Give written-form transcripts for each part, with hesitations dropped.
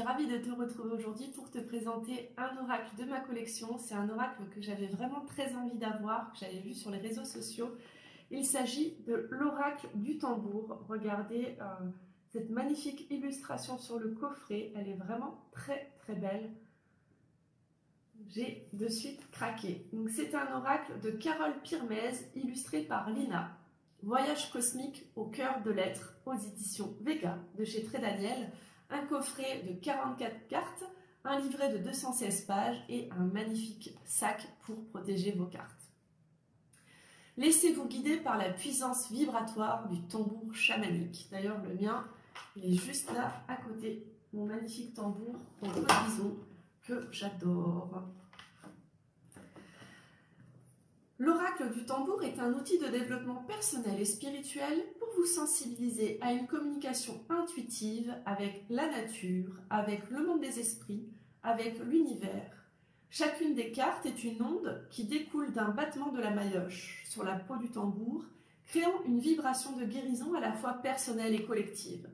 suis ravie de te retrouver aujourd'hui pour te présenter un oracle de ma collection. C'est un oracle que j'avais vraiment très envie d'avoir, que j'avais vu sur les réseaux sociaux. Il s'agit de l'oracle du tambour. Regardez cette magnifique illustration sur le coffret. Elle est vraiment très très belle. J'ai de suite craqué. Donc c'est un oracle de Carole Pirmez, illustré par Lina. Voyage cosmique au cœur de l'être, aux éditions Vega de chez Très Daniel. Un coffret de 44 cartes, un livret de 216 pages et un magnifique sac pour protéger vos cartes. Laissez-vous guider par la puissance vibratoire du tambour chamanique. D'ailleurs, le mien, il est juste là, à côté. Mon magnifique tambour en peau de bison que j'adore. L'oracle du tambour est un outil de développement personnel et spirituel pour vous sensibiliser à une communication intuitive avec la nature, avec le monde des esprits, avec l'univers. Chacune des cartes est une onde qui découle d'un battement de la maillotche sur la peau du tambour, créant une vibration de guérison à la fois personnelle et collective.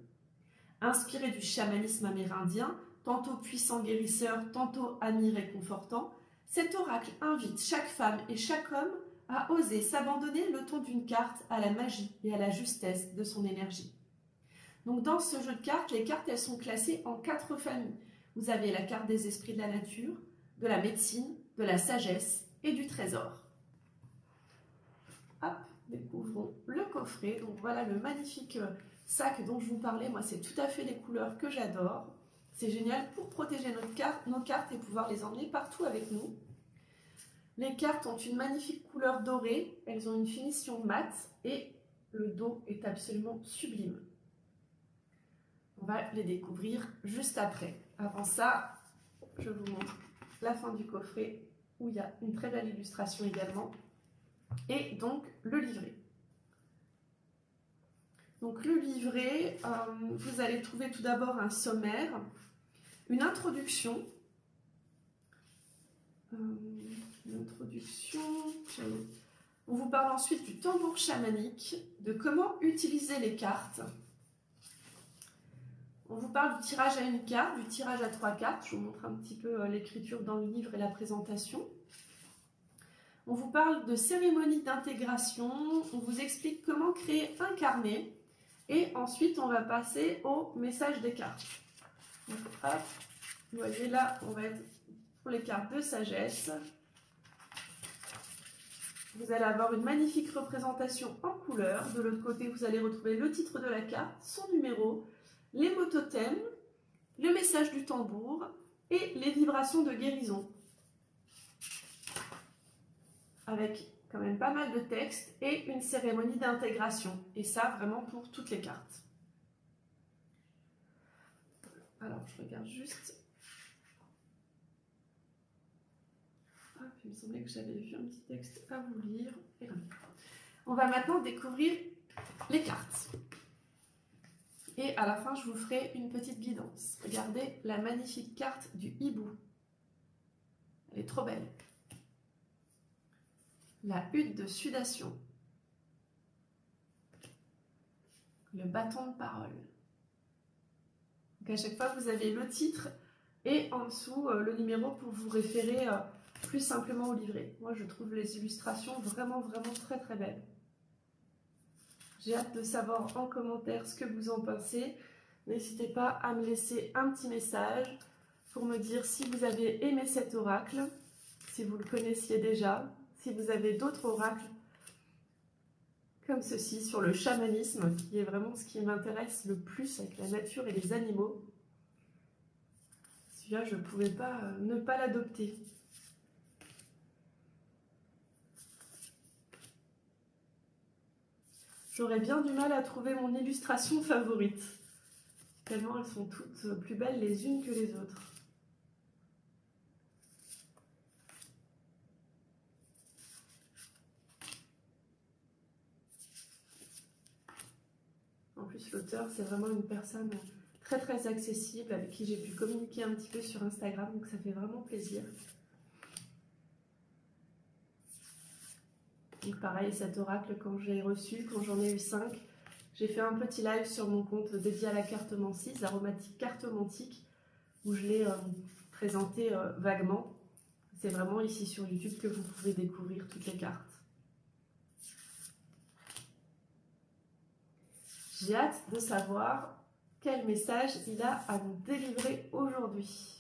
Inspiré du chamanisme amérindien, tantôt puissant guérisseur, tantôt ami réconfortant, cet oracle invite chaque femme et chaque homme à oser s'abandonner le ton d'une carte à la magie et à la justesse de son énergie. Donc dans ce jeu de cartes, les cartes elles sont classées en 4 familles. Vous avez la carte des esprits de la nature, de la médecine, de la sagesse et du trésor. Hop, découvrons le coffret. Donc voilà le magnifique sac dont je vous parlais. Moi, c'est tout à fait les couleurs que j'adore. C'est génial pour protéger nos cartes et pouvoir les emmener partout avec nous. Les cartes ont une magnifique couleur dorée, elles ont une finition mate et le dos est absolument sublime. On va les découvrir juste après. Avant ça, je vous montre la fin du coffret où il y a une très belle illustration également et donc le livret. Donc le livret, vous allez trouver tout d'abord un sommaire, une introduction, on vous parle ensuite du tambour chamanique, de comment utiliser les cartes. On vous parle du tirage à une carte, du tirage à 3 cartes. Je vous montre un petit peu l'écriture dans le livre et la présentation. On vous parle de cérémonie d'intégration. On vous explique comment créer un carnet. Et ensuite, on va passer au message des cartes. Donc, hop, vous voyez là, on va être pour les cartes de sagesse. Vous allez avoir une magnifique représentation en couleur. De l'autre côté, vous allez retrouver le titre de la carte, son numéro, les mots totems, le message du tambour et les vibrations de guérison. Avec quand même pas mal de textes et une cérémonie d'intégration. Et ça, vraiment pour toutes les cartes. Alors, je regarde juste. Hop, il me semblait que j'avais vu un petit texte à vous lire. Et voilà. On va maintenant découvrir les cartes. Et à la fin, je vous ferai une petite guidance. Regardez la magnifique carte du hibou. Elle est trop belle. La hutte de sudation. Le bâton de parole. Donc à chaque fois, vous avez le titre et en dessous le numéro pour vous référer plus simplement au livret. Moi, je trouve les illustrations vraiment très très belles. J'ai hâte de savoir en commentaire ce que vous en pensez. N'hésitez pas à me laisser un petit message pour me dire si vous avez aimé cet oracle, si vous le connaissiez déjà, si vous avez d'autres oracles comme ceci sur le chamanisme, qui est vraiment ce qui m'intéresse le plus avec la nature et les animaux. Celui-là, je ne pouvais pas ne pas l'adopter. J'aurais bien du mal à trouver mon illustration favorite, tellement elles sont toutes plus belles les unes que les autres. En plus, l'auteur, c'est vraiment une personne très très accessible avec qui j'ai pu communiquer un petit peu sur Instagram, donc ça fait vraiment plaisir. Donc pareil, cet oracle, quand j'ai reçu, quand j'en ai eu 5, j'ai fait un petit live sur mon compte dédié à la cartomancie, Aromatique Cartomantique, où je l'ai présenté vaguement. C'est vraiment ici sur YouTube que vous pouvez découvrir toutes les cartes. J'ai hâte de savoir quel message il a à nous délivrer aujourd'hui.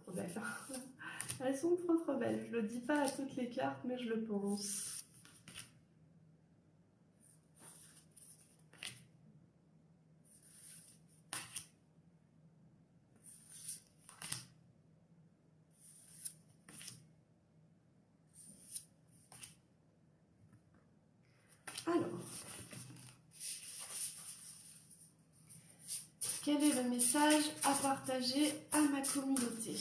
Trop belles. Elles sont trop belles. Je ne le dis pas à toutes les cartes, mais je le pense. Alors, quel est le message à partager à ma communauté?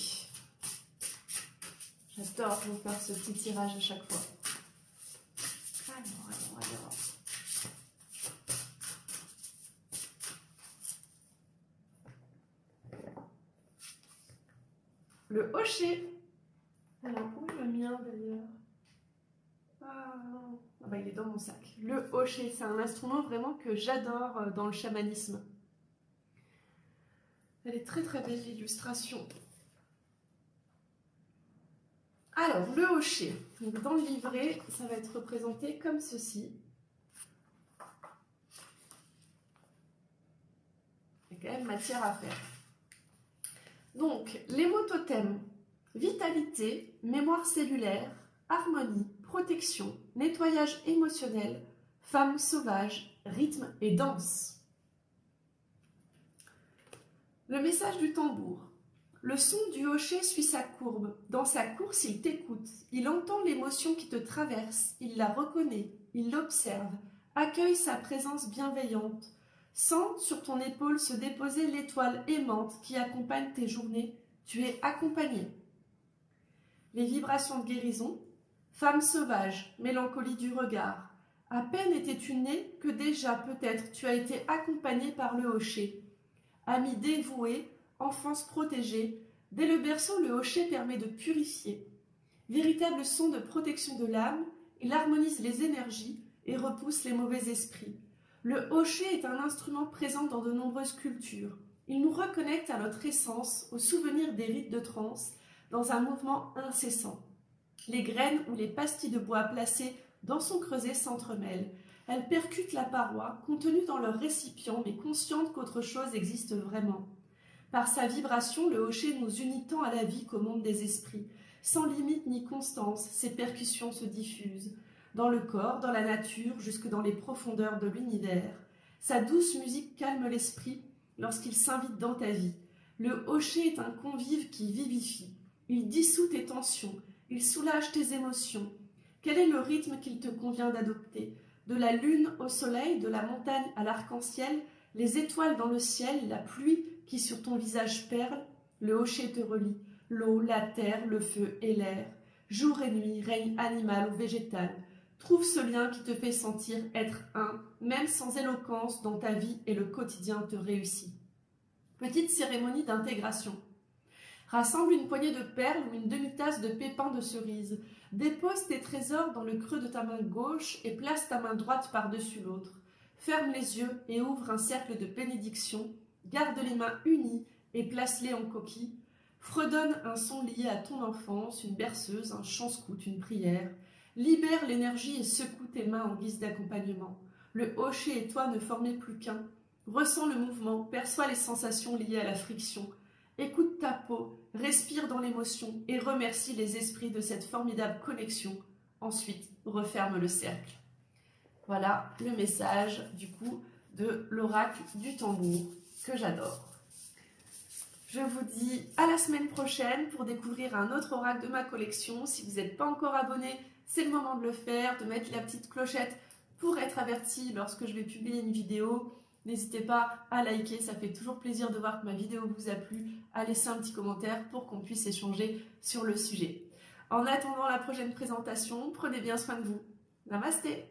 J'adore vous faire ce petit tirage à chaque fois. Alors. Le hocher. Alors, où est le mien d'ailleurs? Ah bah, il est dans mon sac. Le hocher, c'est un instrument vraiment que j'adore dans le chamanisme. Elle est très belle l'illustration. Alors, le hocher. Donc, dans le livret, ça va être représenté comme ceci. Il y a quand même matière à faire. Donc, les mots totems: vitalité, mémoire cellulaire, harmonie, protection, nettoyage émotionnel, femme sauvage, rythme et danse. Le message du tambour. Le son du hocher suit sa courbe. Dans sa course, il t'écoute. Il entend l'émotion qui te traverse. Il la reconnaît. Il l'observe. Accueille sa présence bienveillante. Sens sur ton épaule se déposer l'étoile aimante qui accompagne tes journées. Tu es accompagné. Les vibrations de guérison. Femme sauvage, mélancolie du regard. À peine étais-tu né que déjà peut-être tu as été accompagné par le hocher. Ami dévoué, enfance protégée, dès le berceau le hocher permet de purifier. Véritable son de protection de l'âme, il harmonise les énergies et repousse les mauvais esprits. Le hocher est un instrument présent dans de nombreuses cultures. Il nous reconnecte à notre essence, au souvenir des rites de transe, dans un mouvement incessant. Les graines ou les pastilles de bois placées dans son creuset s'entremêlent. Elles percutent la paroi, contenues dans leur récipient, mais conscientes qu'autre chose existe vraiment. Par sa vibration, le hocher nous unit tant à la vie qu'au monde des esprits. Sans limite ni constance, ses percussions se diffusent. Dans le corps, dans la nature, jusque dans les profondeurs de l'univers. Sa douce musique calme l'esprit lorsqu'il s'invite dans ta vie. Le hocher est un convive qui vivifie. Il dissout tes tensions, il soulage tes émotions. Quel est le rythme qu'il te convient d'adopter? De la lune au soleil, de la montagne à l'arc-en-ciel, les étoiles dans le ciel, la pluie qui sur ton visage perle, le hocher te relie, l'eau, la terre, le feu et l'air. Jour et nuit, règne animal ou végétal. Trouve ce lien qui te fait sentir être un, même sans éloquence, dont ta vie et le quotidien te réussit. Petite cérémonie d'intégration. Rassemble une poignée de perles ou une demi-tasse de pépins de cerise. Dépose tes trésors dans le creux de ta main gauche et place ta main droite par-dessus l'autre. Ferme les yeux et ouvre un cercle de bénédiction. Garde les mains unies et place-les en coquille. Fredonne un son lié à ton enfance, une berceuse, un chant-scout, une prière. Libère l'énergie et secoue tes mains en guise d'accompagnement. Le hocher et toi ne formez plus qu'un. Ressens le mouvement, perçois les sensations liées à la friction. Écoute ta peau, respire dans l'émotion et remercie les esprits de cette formidable connexion. Ensuite, referme le cercle. Voilà le message du coup de l'oracle du tambour que j'adore. Je vous dis à la semaine prochaine pour découvrir un autre oracle de ma collection. Si vous n'êtes pas encore abonné, c'est le moment de le faire, de mettre la petite clochette pour être averti lorsque je vais publier une vidéo. N'hésitez pas à liker, ça fait toujours plaisir de voir que ma vidéo vous a plu, à laisser un petit commentaire pour qu'on puisse échanger sur le sujet. En attendant la prochaine présentation, prenez bien soin de vous. Namasté!